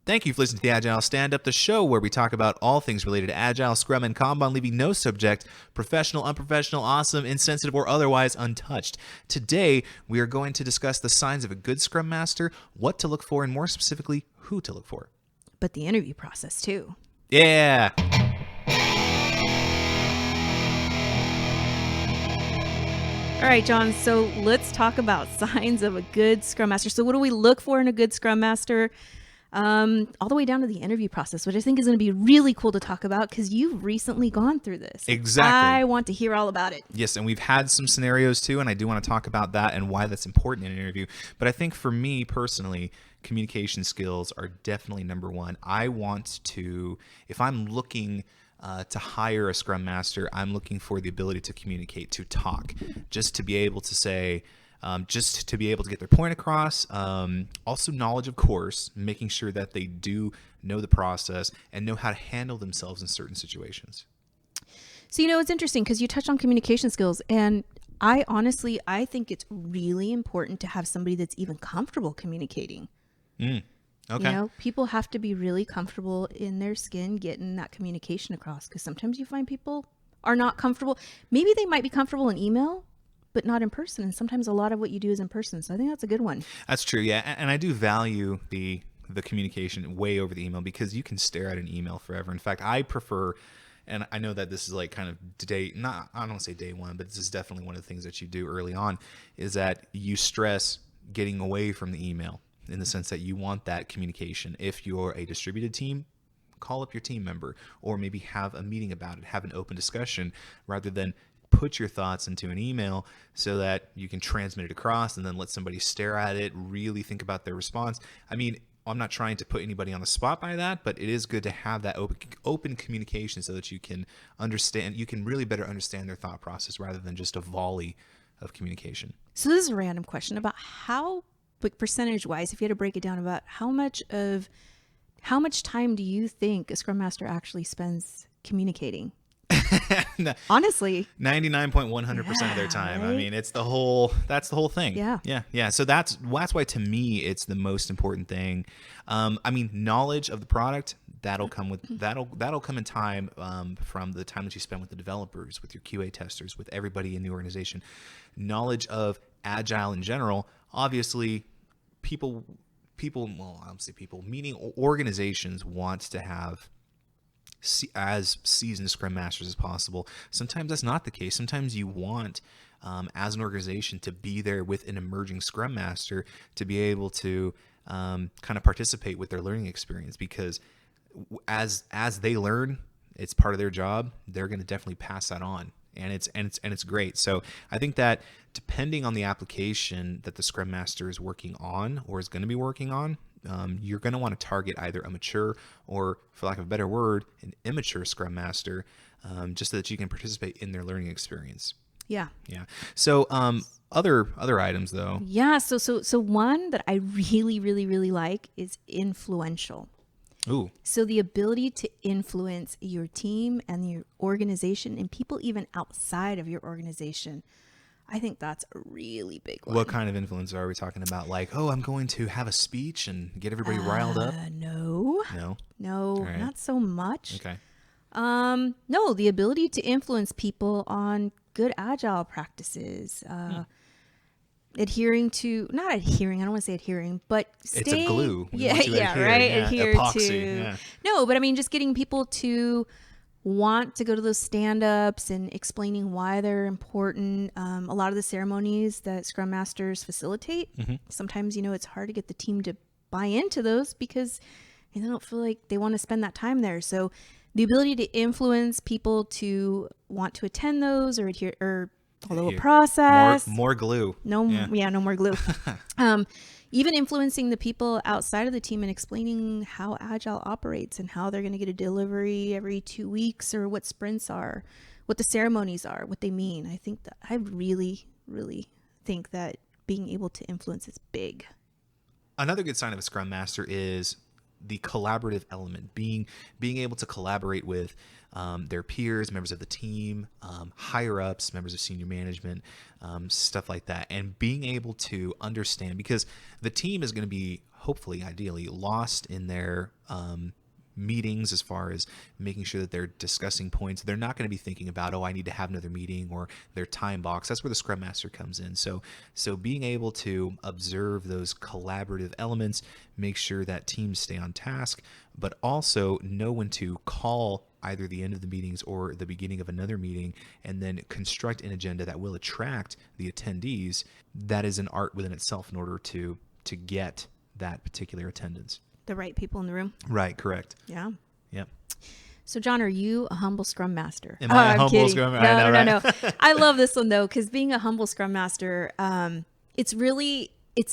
Thank you for listening to the Agile Standup, the show where we talk about all things related to Agile, Scrum, and Kanban, leaving no subject, professional, unprofessional, awesome, insensitive, or otherwise untouched. Today, we are going to discuss the signs of a good Scrum Master, what to look for, and more specifically, who to look for. But the interview process, too. Yeah! All right, John, so let's talk about signs of a good Scrum Master. So what do we look for in a good Scrum Master? All the way down to the interview process, which I think is going to be really cool to talk about because you've recently gone through this. Exactly. I want to hear all about it. Yes, and we've had some scenarios too, and I do want to talk about that and why that's important in an interview. But I think for me personally, communication skills are definitely number one. I want to, if I'm looking to hire a Scrum Master, I'm looking for the ability to communicate, to talk, just to be able to say, just to be able to get their point across. Also knowledge, of course, making sure that they do know the process and know how to handle themselves in certain situations. So, it's interesting because you touched on communication skills, and I think it's really important to have somebody that's even comfortable communicating. Okay. People have to be really comfortable in their skin getting that communication across, because sometimes you find people are not comfortable. Maybe they might be comfortable in email, but not in person. And sometimes a lot of what you do is in person. So I think that's a good one. That's true. Yeah. And I do value the communication way over the email, because you can stare at an email forever. In fact, I prefer, and I know that this is like kind of I don't want to say day one, but this is definitely one of the things that you do early on, is that you stress getting away from the email, in the sense that you want that communication. If you're a distributed team, call up your team member, or maybe have a meeting about it, have an open discussion, rather than put your thoughts into an email so that you can transmit it across and then let somebody stare at it, really think about their response. I mean, I'm not trying to put anybody on the spot by that, but it is good to have that open communication so that you can really better understand their thought process rather than just a volley of communication. So this is a random question about how, like, percentage wise, if you had to break it down, about how much time do you think a Scrum Master actually spends communicating? Honestly, 99.100% of their time. Right? I mean, that's the whole thing. Yeah. So that's why, to me, it's the most important thing. I mean, knowledge of the product, that'll come in time, from the time that you spend with the developers, with your QA testers, with everybody in the organization. Knowledge of Agile in general, obviously, meaning organizations want to have as seasoned Scrum Masters as possible. Sometimes that's not the case. Sometimes you want, as an organization, to be there with an emerging Scrum Master to be able to kind of participate with their learning experience, because as they learn, it's part of their job. They're going to definitely pass that on. And it's great. So I think that depending on the application that the Scrum Master is working on or is going to be working on, you're going to want to target either a mature or, for lack of a better word, an immature Scrum Master, just so that you can participate in their learning experience. Yeah. So other items though. Yeah. So one that I really, really, really like is influential. Ooh. So the ability to influence your team and your organization and people even outside of your organization, I think that's a really big one. What kind of influence are we talking about? Like, I'm going to have a speech and get everybody riled up? No, right. Not so much. Okay. No, the ability to influence people on good Agile practices, not adhering, I don't want to say adhering, but staying. It's a glue. Yeah, right. Yeah. Adhere Epoxy. to. Yeah. No, but I mean, just getting people to want to go to those stand-ups and explaining why they're important. A lot of the ceremonies that Scrum Masters facilitate, sometimes, it's hard to get the team to buy into those because they don't feel like they want to spend that time there. So the ability to influence people to want to attend those or adhere or follow a process. More glue. No more glue. Even influencing the people outside of the team and explaining how Agile operates and how they're going to get a delivery every 2 weeks, or what sprints are, what the ceremonies are, what they mean. I really, really think that being able to influence is big. Another good sign of a Scrum Master is the collaborative element, being able to collaborate with their peers, members of the team, higher ups, members of senior management, stuff like that, and being able to understand, because the team is going to be hopefully, ideally, lost in their meetings as far as making sure that they're discussing points. They're not going to be thinking about, oh, I need to have another meeting, or their time box. That's where the Scrum Master comes in. So being able to observe those collaborative elements, make sure that teams stay on task, but also know when to call either the end of the meetings or the beginning of another meeting, and then construct an agenda that will attract the attendees. That is an art within itself in order to get that particular attendance. The right people in the room. Right, correct. Yeah. Yep. So, John, are you a humble Scrum Master? Am I a humble kidding. Scrum Master? No, I know, no, right? no. I love this one, though, because being a humble Scrum Master, it's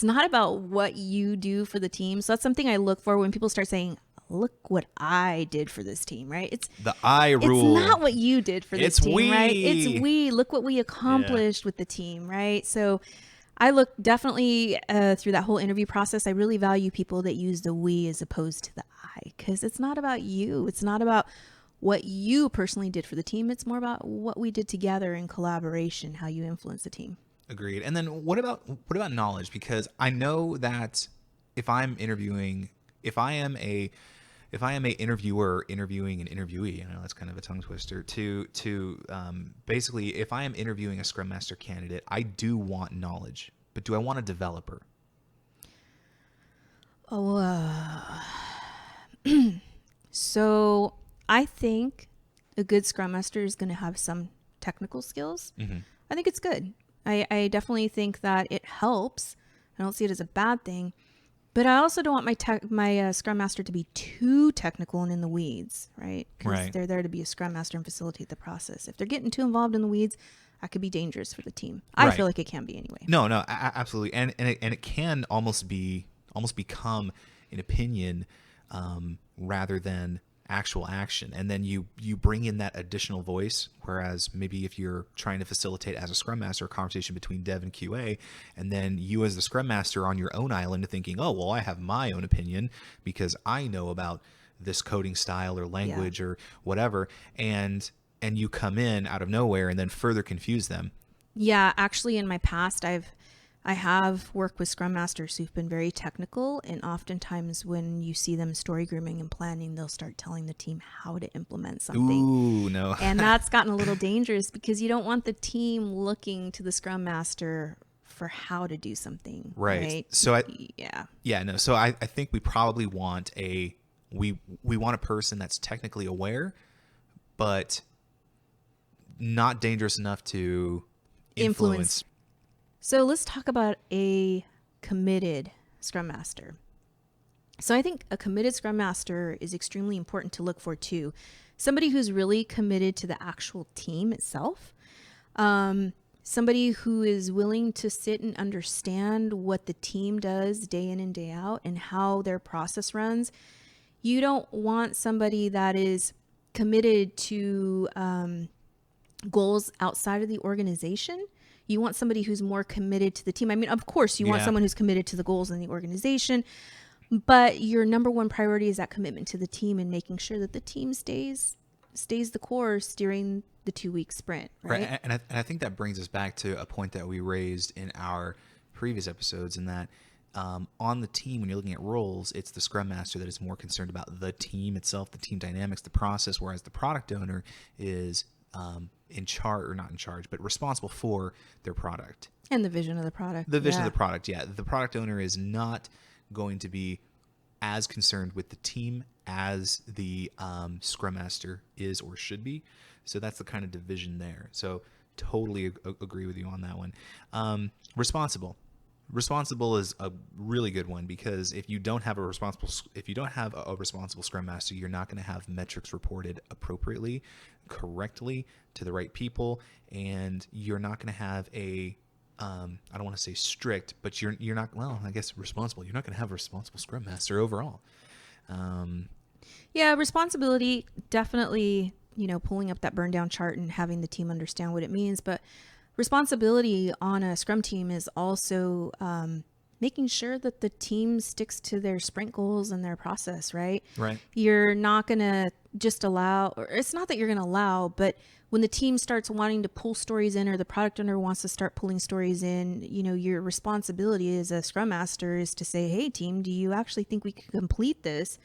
not about what you do for the team. So that's something I look for when people start saying, look what I did for this team, right? It's the I rule. It's not what you did for this It's team, we. right? It's we. Look what we accomplished with the team, right? So I look definitely through that whole interview process. I really value people that use the we as opposed to the I, because it's not about you. It's not about what you personally did for the team. It's more about what we did together in collaboration, how you influence the team. Agreed. And then what about knowledge? Because I know that if I am a interviewer interviewing an interviewee, I know that's kind of a tongue twister, to basically, if I am interviewing a Scrum Master candidate, I do want knowledge, but do I want a developer? So I think a good Scrum Master is going to have some technical skills. Mm-hmm. I think it's good. I definitely think that it helps. I don't see it as a bad thing. But I also don't want my Scrum Master to be too technical and in the weeds, right? Because they're there to be a Scrum Master and facilitate the process. If they're getting too involved in the weeds, that could be dangerous for the team. I feel like it can be anyway. No, absolutely, and it can almost become an opinion rather than actual action, and then you bring in that additional voice. Whereas maybe if you're trying to facilitate as a Scrum Master a conversation between Dev and QA, and then you as the Scrum Master on your own island thinking, oh well, I have my own opinion because I know about this coding style or language or whatever, and you come in out of nowhere and then further confuse them. Yeah, actually in my past I have worked with Scrum Masters who've been very technical, and oftentimes when you see them story grooming and planning, they'll start telling the team how to implement something. Ooh, no. And that's gotten a little dangerous because you don't want the team looking to the Scrum Master for how to do something. Right. So So I think we probably want we want a person that's technically aware, but not dangerous enough to influence. So let's talk about a committed Scrum Master. So I think a committed Scrum Master is extremely important to look for too. Somebody who's really committed to the actual team itself. Somebody who is willing to sit and understand what the team does day in and day out and how their process runs. You don't want somebody that is committed to goals outside of the organization. You want somebody who's more committed to the team. I mean, of course, you want someone who's committed to the goals in the organization, but your number one priority is that commitment to the team and making sure that the team stays the course during the 2-week sprint. Right. And I think that brings us back to a point that we raised in our previous episodes, in that on the team, when you're looking at roles, it's the Scrum Master that is more concerned about the team itself, the team dynamics, the process, whereas the product owner is but responsible for their product. And the vision of the product. The vision of the product, yeah. The product owner is not going to be as concerned with the team as the Scrum Master is or should be. So that's the kind of division there. So totally agree with you on that one. Responsible. Responsible is a really good one, because if you don't have a responsible Scrum Master, you're not going to have metrics reported appropriately, correctly to the right people, and you're not going to have I don't want to say strict, but you're not, well, I guess responsible. You're not going to have a responsible Scrum Master overall. Yeah, responsibility, definitely, pulling up that burn down chart and having the team understand what it means, but responsibility on a Scrum team is also making sure that the team sticks to their sprint goals and their process, right? Right. You're not going to just allow, or it's not that you're going to allow, but when the team starts wanting to pull stories in, or the product owner wants to start pulling stories in, your responsibility as a Scrum Master is to say, hey team, do you actually think we can complete this?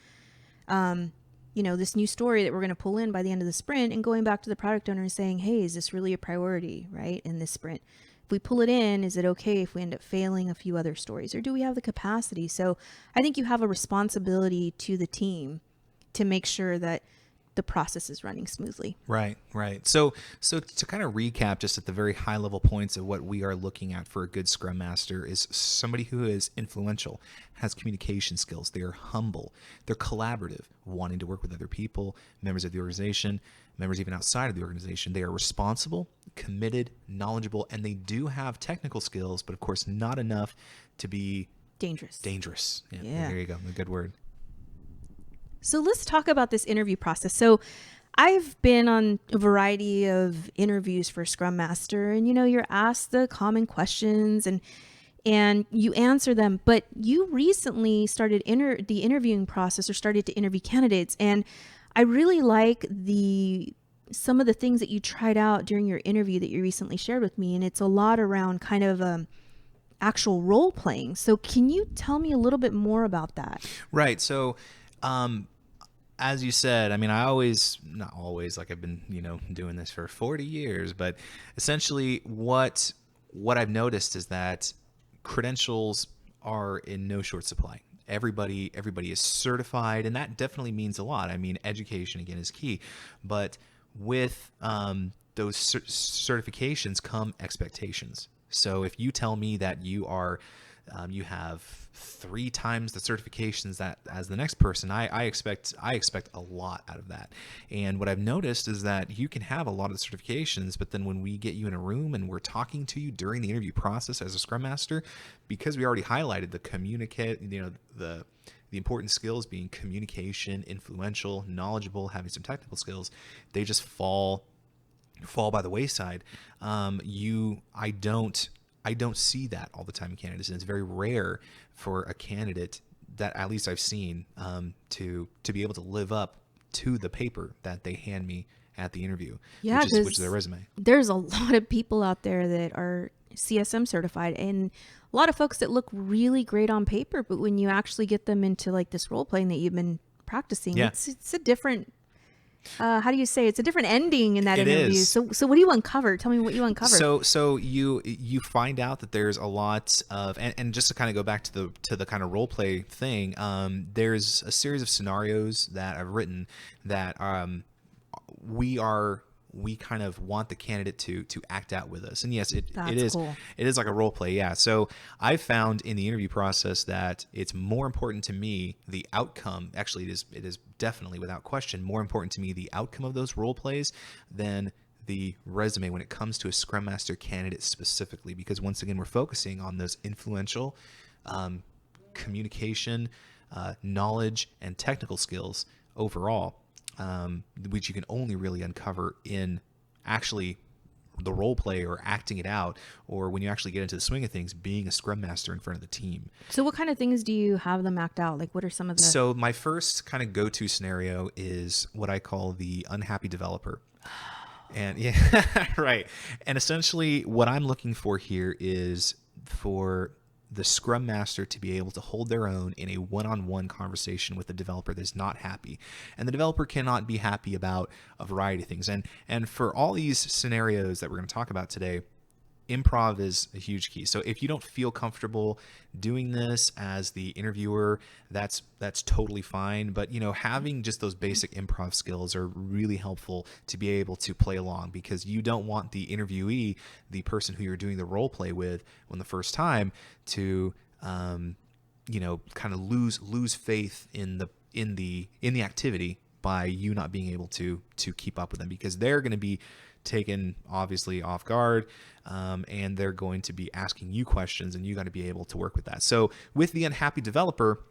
This new story that we're going to pull in by the end of the sprint, and going back to the product owner and saying, hey, is this really a priority, right, in this sprint? If we pull it in, is it okay if we end up failing a few other stories, or do we have the capacity? So I think you have a responsibility to the team to make sure that the process is running smoothly. Right, right. So to kind of recap, just at the very high level points of what we are looking at for a good Scrum Master is somebody who is influential, has communication skills, they are humble, they're collaborative, wanting to work with other people, members of the organization, members even outside of the organization. They are responsible, committed, knowledgeable, and they do have technical skills, but of course not enough to be dangerous. Yeah. There you go. A good word. So let's talk about this interview process. So I've been on a variety of interviews for Scrum Master, and you're asked the common questions and you answer them, but you recently started the interviewing process, or started to interview candidates. And I really like some of the things that you tried out during your interview that you recently shared with me. And it's a lot around kind of actual role playing. So can you tell me a little bit more about that? Right. So, as you said, I mean, not always, like I've been, doing this for 40 years, but essentially what I've noticed is that credentials are in no short supply. Everybody is certified, and that definitely means a lot. I mean, education again is key, but with those certifications come expectations. So if you tell me that you have 3 times the certifications that as the next person, I expect a lot out of that. And what I've noticed is that you can have a lot of the certifications, but then when we get you in a room and we're talking to you during the interview process as a Scrum Master, because we already highlighted the important skills being communication, influential, knowledgeable, having some technical skills, they just fall by the wayside. I don't see that all the time in candidates, and it's very rare for a candidate that, at least I've seen, to be able to live up to the paper that they hand me at the interview, which is their resume. There's a lot of people out there that are CSM certified, and a lot of folks that look really great on paper, but when you actually get them into like this role playing that you've been practicing, it's a different. How do you say, it's a different ending in that interview? Is. So what do you uncover? Tell me what you uncovered. So you find out that there's a lot of, and just to kind of go back to the kind of role play thing, there's a series of scenarios that I've written that we kind of want the candidate to act out with us. And yes, it is cool. It is like a role play. Yeah. So I've found in the interview process that it's more important to me, the outcome. Actually, it is definitely without question more important to me, the outcome of those role plays than the resume when it comes to a Scrum Master candidate specifically, because once again, we're focusing on those influential communication, knowledge, and technical skills overall. Which you can only really uncover in actually the role play or acting it out, or when you actually get into the swing of things, being a Scrum Master in front of the team. So what kind of things do you have them act out? Like, what are some of the... So my first kind of go-to scenario is what I call the unhappy developer. And yeah, right. And essentially what I'm looking for here is for the Scrum Master to be able to hold their own in a one-on-one conversation with the developer that's not happy. And the developer cannot be happy about a variety of things. And for all these scenarios that we're going to talk about today, improv is a huge key. So if you don't feel comfortable doing this as the interviewer, that's totally fine. But having just those basic improv skills are really helpful to be able to play along, because you don't want the interviewee, the person who you're doing the role play with on the first time, to kind of lose faith in the activity by you not being able to keep up with them, because they're going to be taken obviously off guard, and they're going to be asking you questions, and you got to be able to work with that. So with the unhappy developer,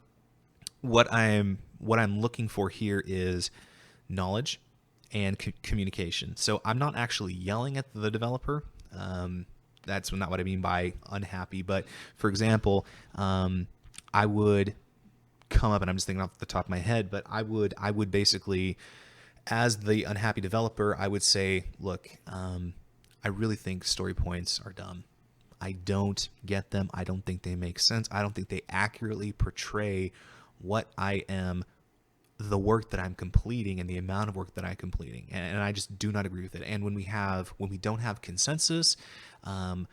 what I'm looking for here is knowledge and communication. So I'm not actually yelling at the developer. that's not what I mean by unhappy. But for example, I would come up, and I'm just thinking off the top of my head, but I would basically, as the unhappy developer, I would say, look, I really think story points are dumb. I don't get them. I don't think they make sense. I don't think they accurately portray what I am, the work that I'm completing and the amount of work that I'm completing. And I just do not agree with it. And when we don't have consensus, I'm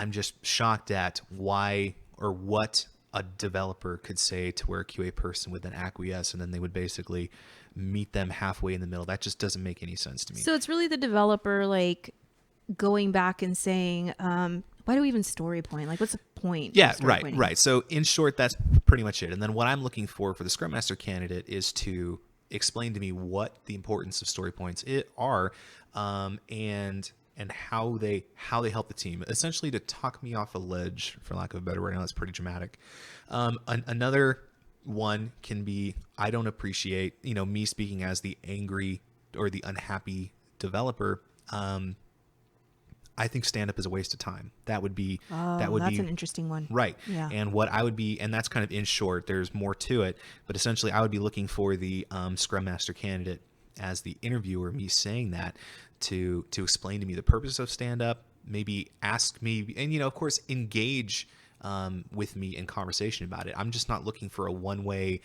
just shocked at why or what a developer could say to where a QA person would then acquiesce, and then they would basically meet them halfway in the middle. That just doesn't make any sense to me. So it's really the developer like going back and saying, why do we even story point? Like, what's the point? Yeah, of story right, pointing? right. So in short, that's pretty much it. And then what I'm looking for the Scrum Master candidate is to explain to me what the importance of story points are, and how they help the team. Essentially, to talk me off a ledge, for lack of a better word. I know that's pretty dramatic. Another one can be, I don't appreciate, me speaking as the angry or the unhappy developer. I think stand-up is a waste of time. That's an interesting one. Right. Yeah. And what I would be, and that's kind of in short, there's more to it, but essentially I would be looking for the Scrum Master candidate as the interviewer, me saying that to explain to me the purpose of stand-up, maybe ask me, and, of course, engage with me in conversation about it. I'm just not looking for a one-way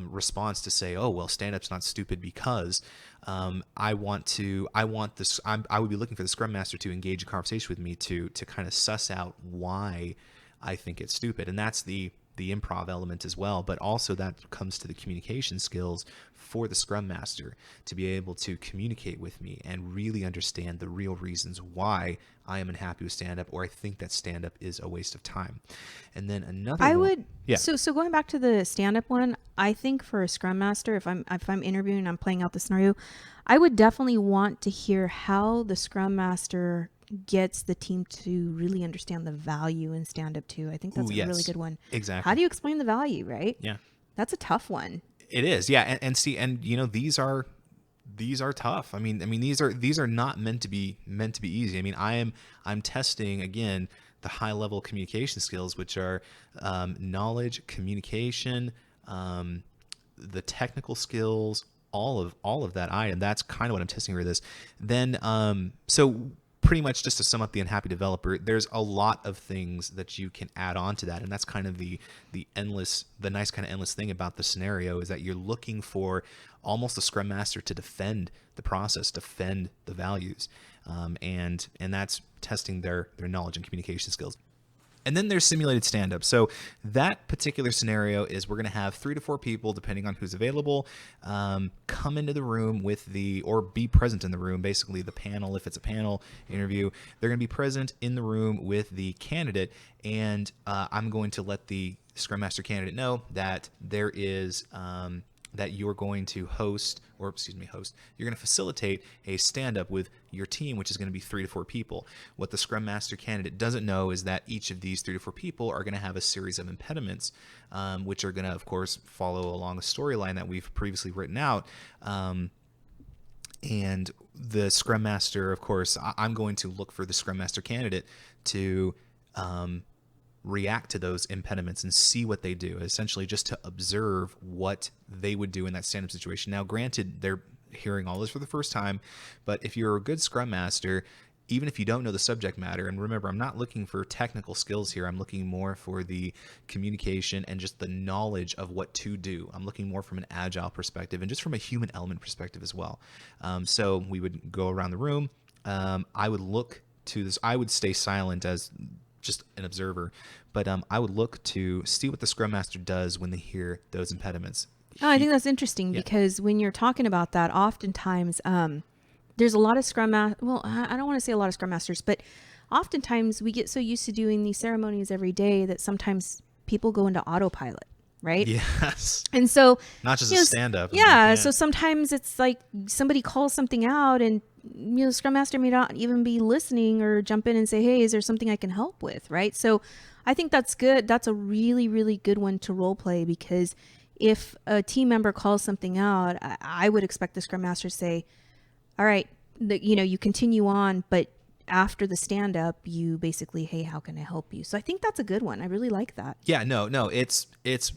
response to say, oh, well, stand-up's not stupid because I would be looking for the Scrum Master to engage a conversation with me to kind of suss out why I think it's stupid. And that's the improv element as well, but also that comes to the communication skills for the Scrum Master to be able to communicate with me and really understand the real reasons why I am unhappy with stand-up, or I think that stand-up is a waste of time. And then So going back to the stand-up one, I think for a Scrum Master, if I'm interviewing and I'm playing out the scenario, I would definitely want to hear how the Scrum Master gets the team to really understand the value in stand-up too. I think that's a really good one. Exactly. How do you explain the value, right? Yeah. That's a tough one. It is. Yeah. And these are tough. I mean, these are not meant to be easy. I mean, I'm testing again the high level communication skills, which are knowledge, communication, the technical skills, all of that. That's kind of what I'm testing for this. Then, so pretty much just to sum up the unhappy developer, there's a lot of things that you can add on to that. And that's kind of the nice kind of endless thing about the scenario, is that you're looking for almost a Scrum Master to defend the process, defend the values. And that's testing their knowledge and communication skills. And then there's simulated stand-up. So that particular scenario is we're going to have 3 to 4 people, depending on who's available, come into the room or be present in the room. Basically, the panel, if it's a panel interview, they're going to be present in the room with the candidate. And I'm going to let the Scrum Master candidate know that there is that you're going to you're going to facilitate a stand-up with your team, which is going to be 3 to 4 people. What the Scrum Master candidate doesn't know is that each of these 3 to 4 people are going to have a series of impediments, which are going to, of course, follow along a storyline that we've previously written out. And the Scrum Master, of course, I'm going to look for the Scrum Master candidate to react to those impediments and see what they do, essentially just to observe what they would do in that stand-up situation. Now, granted, they're hearing all this for the first time, but if you're a good Scrum Master, even if you don't know the subject matter, and remember, I'm not looking for technical skills here, I'm looking more for the communication and just the knowledge of what to do. I'm looking more from an agile perspective and just from a human element perspective as well. So we would go around the room. I would look to this. I would stay silent as just an observer, but I would look to see what the Scrum Master does when they hear those impediments. I think that's interesting because when you're talking about that, oftentimes there's a lot of I don't want to say a lot of Scrum Masters, but oftentimes we get so used to doing these ceremonies every day that sometimes people go into autopilot, right? Yes. And so not just a stand-up. Yeah. So sometimes it's like somebody calls something out and Scrum Master may not even be listening or jump in and say, hey, is there something I can help with? Right. So I think that's good. That's a really, really good one to role play, because if a team member calls something out, I would expect the Scrum Master to say, all right, you continue on, but after the stand up, you basically, hey, how can I help you? So I think that's a good one. I really like that. Yeah, no, it's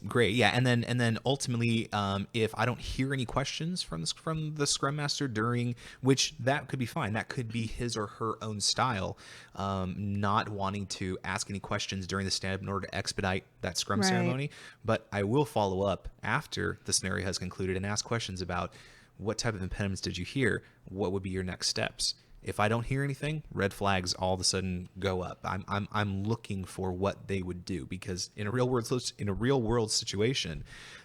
great. Yeah, and then ultimately, if I don't hear any questions from the Scrum Master during, which that could be fine. That could be his or her own style, not wanting to ask any questions during the stand up in order to expedite that Scrum Right. ceremony. But I will follow up after the scenario has concluded and ask questions about what type of impediments did you hear? What would be your next steps? If I don't hear anything, red flags all of a sudden go up. I'm looking for what they would do, because in a real world situation,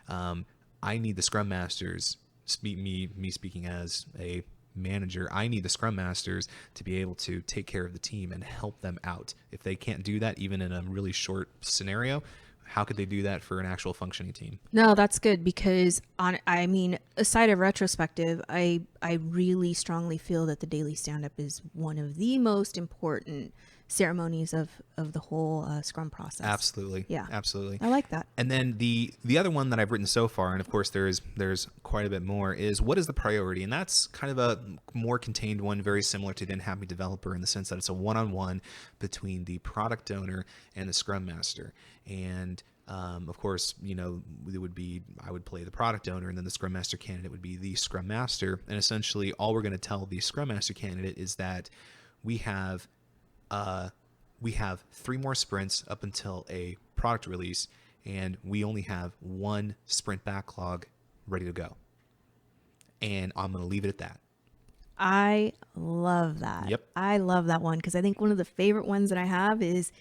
I need the Scrum Masters. Me speaking as a manager, I need the Scrum Masters to be able to take care of the team and help them out. If they can't do that, even in a really short scenario, how could they do that for an actual functioning team? No, that's good, because I mean, aside of retrospective, I really strongly feel that the daily stand-up is one of the most important ceremonies of the whole Scrum process. Absolutely. Yeah. Absolutely. I like that. And then the other one that I've written so far, and of course there's quite a bit more, is what is the priority? And that's kind of a more contained one, very similar to the Unhappy Developer, in the sense that it's a one-on-one between the product owner and the Scrum Master. And of course, it would be, I would play the product owner, and then the Scrum Master candidate would be the Scrum Master. And essentially all we're going to tell the Scrum Master candidate is that we have 3 more sprints up until a product release, and we only have 1 sprint backlog ready to go. And I'm going to leave it at that. I love that. Yep. I love that one, because I think one of the favorite ones that I have is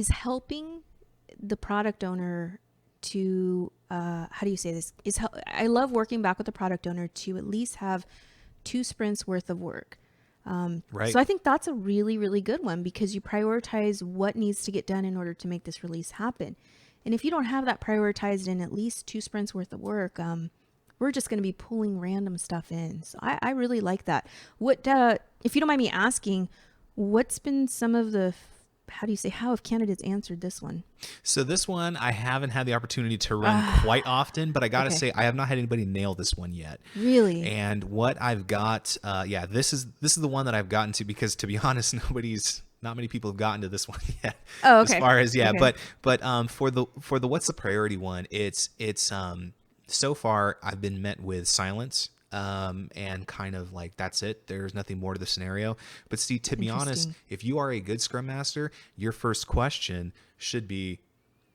helping the product owner to how do you say this? I love working back with the product owner to at least have 2 sprints worth of work. Right. So I think that's a really, really good one, because you prioritize what needs to get done in order to make this release happen. And if you don't have that prioritized in at least 2 sprints worth of work, we're just going to be pulling random stuff in. So I really like that. What, if you don't mind me asking, what's been some of the, how have candidates answered this one? So this one I haven't had the opportunity to run quite often, but I got to say I have not had anybody nail this one yet. Really? And what I've got, this is the one that I've gotten to, because to be honest, not many people have gotten to this one yet. Oh, okay. As far as, Okay. but for the what's the priority one, it's so far I've been met with silence. And kind of like, that's it. There's nothing more to the scenario. But see, to be honest, if you are a good Scrum Master, your first question should be,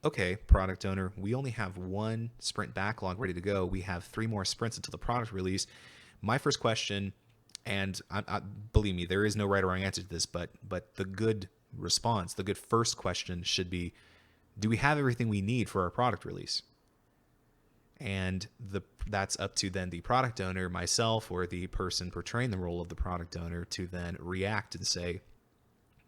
okay, product owner, we only have 1 sprint backlog ready to go. We have 3 more sprints until the product release. My first question, and I believe me, there is no right or wrong answer to this, but the good response, the good first question should be, do we have everything we need for our product release? And that's up to then the product owner, myself, or the person portraying the role of the product owner, to then react and say,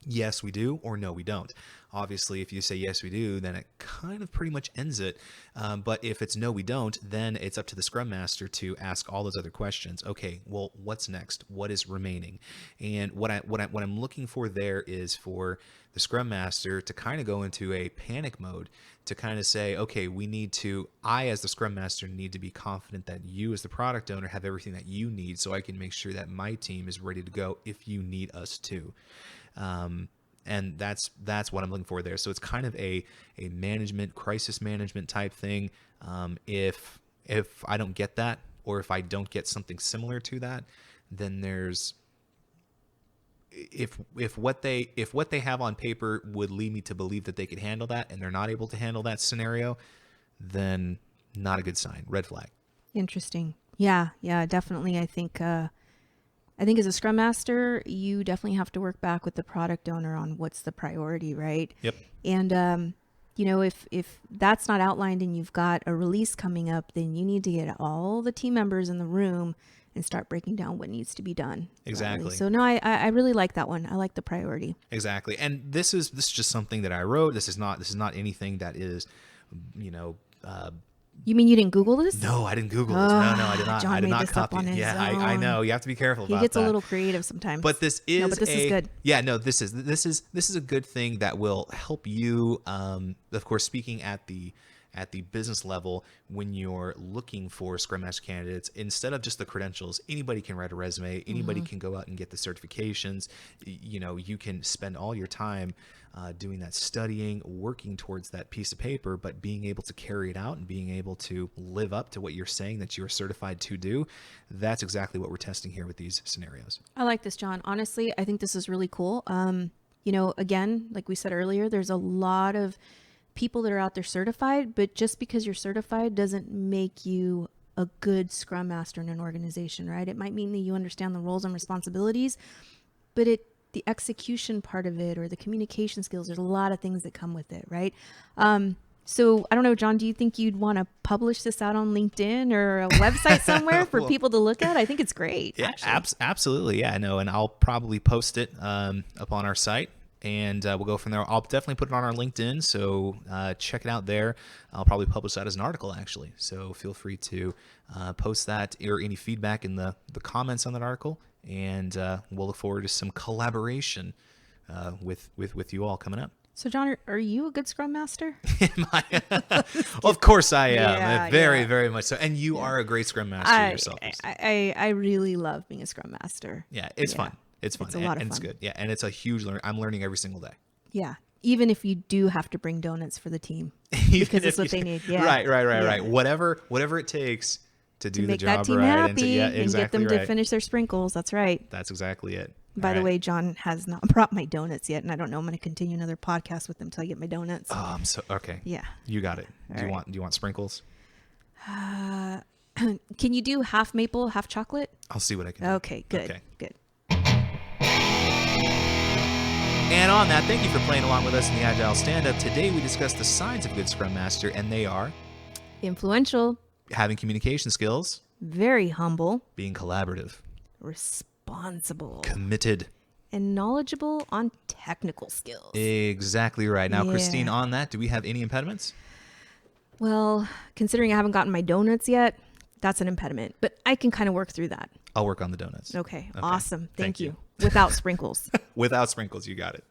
yes, we do, or no, we don't. Obviously, if you say yes, we do, then it kind of pretty much ends it. But if it's no, we don't, then it's up to the Scrum Master to ask all those other questions. Okay, well, what's next? What is remaining? And what I'm looking for there is for the Scrum Master to kind of go into a panic mode, to kind of say, okay, I as the Scrum Master need to be confident that you as the product owner have everything that you need, so I can make sure that my team is ready to go if you need us to. And that's what I'm looking for there. So it's kind of a crisis management type thing. If I don't get that, or if I don't get something similar to that, then there's, if what they have on paper would lead me to believe that they could handle that, and they're not able to handle that scenario, then not a good sign. Red flag. Interesting. Yeah, definitely. I think as a Scrum Master, you definitely have to work back with the product owner on what's the priority, right? Yep. And if that's not outlined and you've got a release coming up, then you need to get all the team members in the room and start breaking down what needs to be done. Exactly. So no, I really like that one. I like the priority. Exactly. And this is just something that I wrote. This is not anything that is, You mean you didn't Google this? No, I didn't Google it. No, I did not. John I did made not this up copy on it. his Yeah, I own. know. You have to be careful about that. He gets a little creative sometimes. But this is good. Yeah, no, this is a good thing that will help you. Of course, speaking at the at the business level, when you're looking for Scrum Master candidates, instead of just the credentials, anybody can write a resume, anybody can go out and get the certifications. You can spend all your time doing that studying, working towards that piece of paper, but being able to carry it out and being able to live up to what you're saying that you're certified to do. That's exactly what we're testing here with these scenarios. I like this, John. Honestly, I think this is really cool. Again, like we said earlier, there's a lot of people that are out there certified, but just because you're certified doesn't make you a good Scrum Master in an organization, right? It might mean that you understand the roles and responsibilities, but the execution part of it or the communication skills, there's a lot of things that come with it, right? So I don't know, John, do you think you'd want to publish this out on LinkedIn or a website somewhere for people to look at? I think it's great. Yeah, absolutely. Yeah, I know. And I'll probably post it up on our site. And we'll go from there. I'll definitely put it on our LinkedIn, so check it out there. I'll probably publish that as an article, actually. So feel free to post that or any feedback in the comments on that article. And we'll look forward to some collaboration with you all coming up. So, John, are you a good Scrum Master? Well, of course I am. Very much so. And you are a great Scrum Master yourself. I really love being a Scrum Master. Yeah, it's fun. It's fun. It's a lot of fun. It's good. Yeah, and it's a huge learn. I'm learning every single day. Yeah. Even if you do have to bring donuts for the team because it's what they need. Yeah. Right. Whatever it takes to do make the job that team right happy and get them to finish their sprinkles. That's right. That's exactly it. By the way, John has not brought my donuts yet, and I don't know. I'm going to continue another podcast with them until I get my donuts. Oh, I'm so okay. Yeah. You got it. Do you want sprinkles? Can you do half maple, half chocolate? I'll see what I can do. Okay, good. Good. And on that, thank you for playing along with us in the Agile Stand-Up. Today we discussed the signs of a good Scrum Master, and they are influential, having communication skills, very humble, being collaborative, responsible, committed, and knowledgeable on technical skills. Exactly right. Now, Christine, on that, do we have any impediments? Well, considering I haven't gotten my donuts yet, that's an impediment, but I can kind of work through that. I'll work on the donuts. Okay. Awesome. Thank you. Without sprinkles. Without sprinkles, you got it.